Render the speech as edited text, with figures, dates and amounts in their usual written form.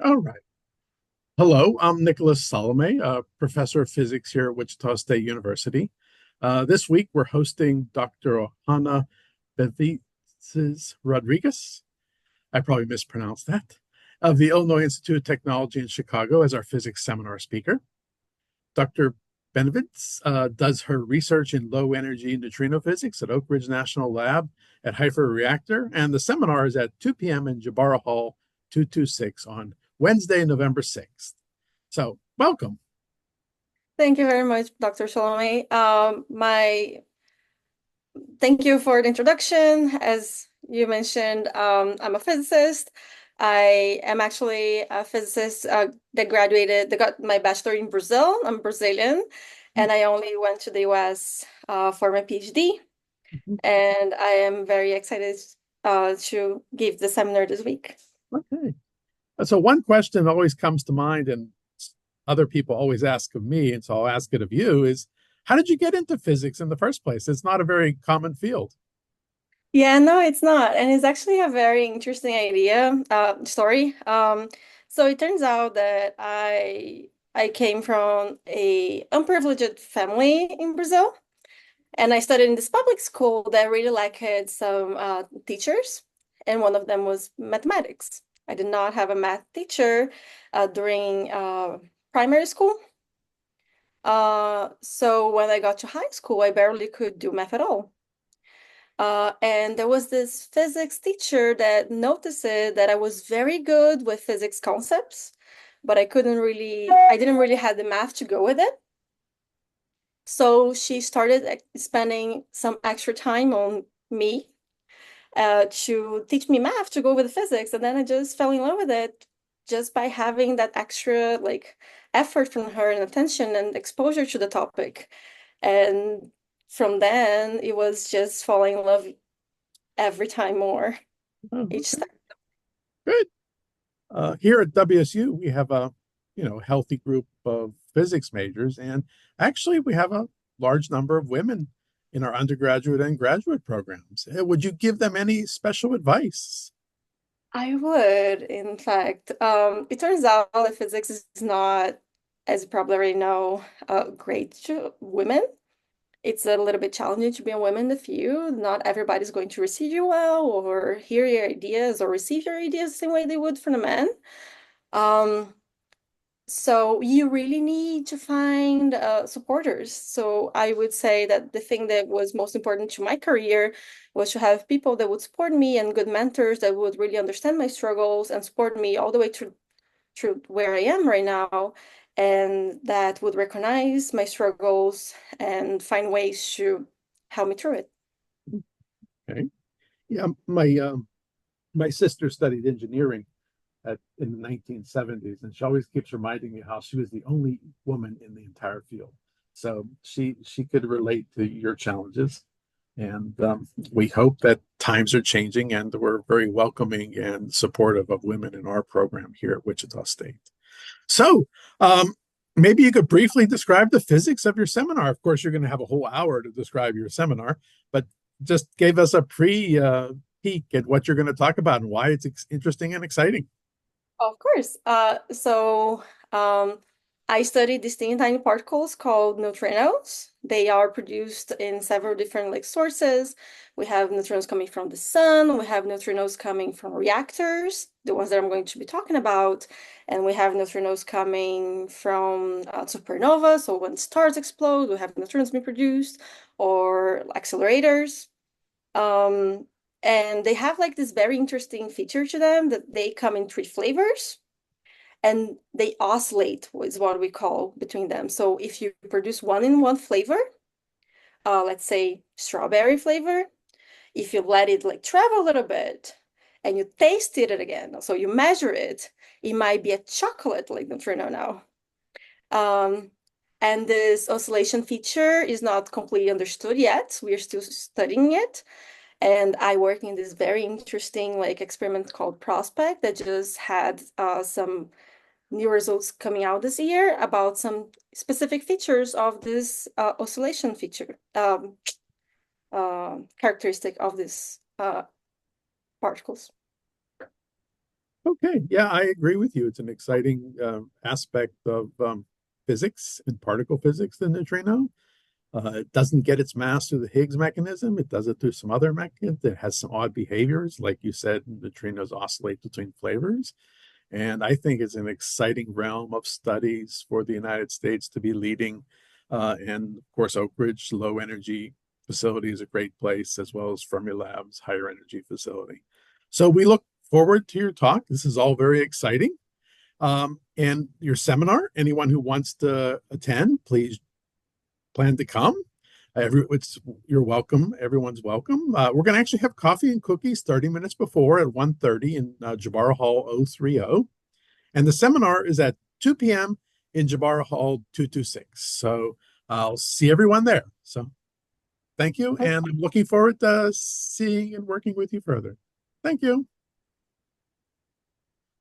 All right. Hello, I'm Nicholas Salome, a professor of physics here at Wichita State University. This week, we're hosting Dr. Ohana Benevides Rodriguez. I probably mispronounced that, of the Illinois Institute of Technology in Chicago as our physics seminar speaker. Dr. Benevides does her research in low energy neutrino physics at Oak Ridge National Lab at Haifa Reactor, and the seminar is at 2 p.m. in Jabara Hall 226 on Wednesday, November 6th. So, welcome. Thank you very much, Dr. Salome. Thank you for the introduction. As you mentioned, I'm a physicist. I am actually a physicist that got my bachelor in Brazil. I'm Brazilian, and I only went to the US for my PhD. And I am very excited to give the seminar this week. Okay. So, one question always comes to mind, and other people always ask of me, and so I'll ask it of you is how did you get into physics in the first place? It's not a very common field. Yeah, no, it's not. And it's actually a very interesting story. So it turns out that I came from a unprivileged family in Brazil, and I studied in this public school that really liked some teachers, and one of them was mathematics. I did not have a math teacher during primary school. So when I got to high school, I barely could do math at all. And there was this physics teacher that noticed that I was very good with physics concepts, but I didn't really have the math to go with it. So she started spending some extra time on me to teach me math to go with the physics. And then I just fell in love with it just by having that extra effort from her and attention and exposure to the topic. And from then it was just falling in love every time more Oh, each okay, time. good. Here at WSU, we have a healthy group of physics majors, and actually, we have a large number of women in our undergraduate and graduate programs. Would you give them any special advice? I would, in fact. It turns out that physics is not, as you probably already know, great to women. It's a little bit challenging to be a woman in the field. Not everybody's going to receive you well or hear your ideas or receive your ideas the same way they would from a man. Um, So you really need to find supporters. So I would say that the thing that was most important to my career was to have people that would support me and good mentors that would really understand my struggles and support me all the way to where I am right now, and that would recognize my struggles and find ways to help me through it. Okay. Yeah, my sister studied engineering in the 1970s, and she always keeps reminding me how she was the only woman in the entire field. So she could relate to your challenges, and we hope that times are changing, and we're very welcoming and supportive of women in our program here at Wichita State. So maybe you could briefly describe the physics of your seminar. Of course, you're going to have a whole hour to describe your seminar, but just gave us a peek at what you're going to talk about and why it's interesting and exciting. Of course. I studied these teeny tiny particles called neutrinos. They are produced in several different sources. We have neutrinos coming from the sun. We have neutrinos coming from reactors, the ones that I'm going to be talking about, and we have neutrinos coming from supernova. So when stars explode, we have neutrinos being produced, or accelerators. Um, and they have this very interesting feature to them that they come in three flavors and they oscillate is what we call between them. So if you produce one in one flavor, let's say strawberry flavor, if you let it travel a little bit and you taste it again, so you measure it, it might be a chocolate like neutrino now. Um, and this oscillation feature is not completely understood yet. We are still studying it. And I work in this very interesting experiment called Prospect that just had some new results coming out this year about some specific features of this oscillation feature characteristic of these particles. Okay, yeah, I agree with you. It's an exciting aspect of physics and particle physics, the neutrino. It doesn't get its mass through the Higgs mechanism. It does it through some other mechanism. It has some odd behaviors. Like you said, neutrinos oscillate between flavors. And I think it's an exciting realm of studies for the United States to be leading. And of course, Oak Ridge Low Energy Facility is a great place, as well as Fermilab's Higher Energy Facility. So we look forward to your talk. This is all very exciting. And your seminar, anyone who wants to attend, please plan to come. You're welcome. Everyone's welcome. We're going to actually have coffee and cookies 30 minutes before at 1:30 in Jabara Hall 030. And the seminar is at 2 p.m. in Jabara Hall 226. So I'll see everyone there. So thank you. And I'm looking forward to seeing and working with you further. Thank you.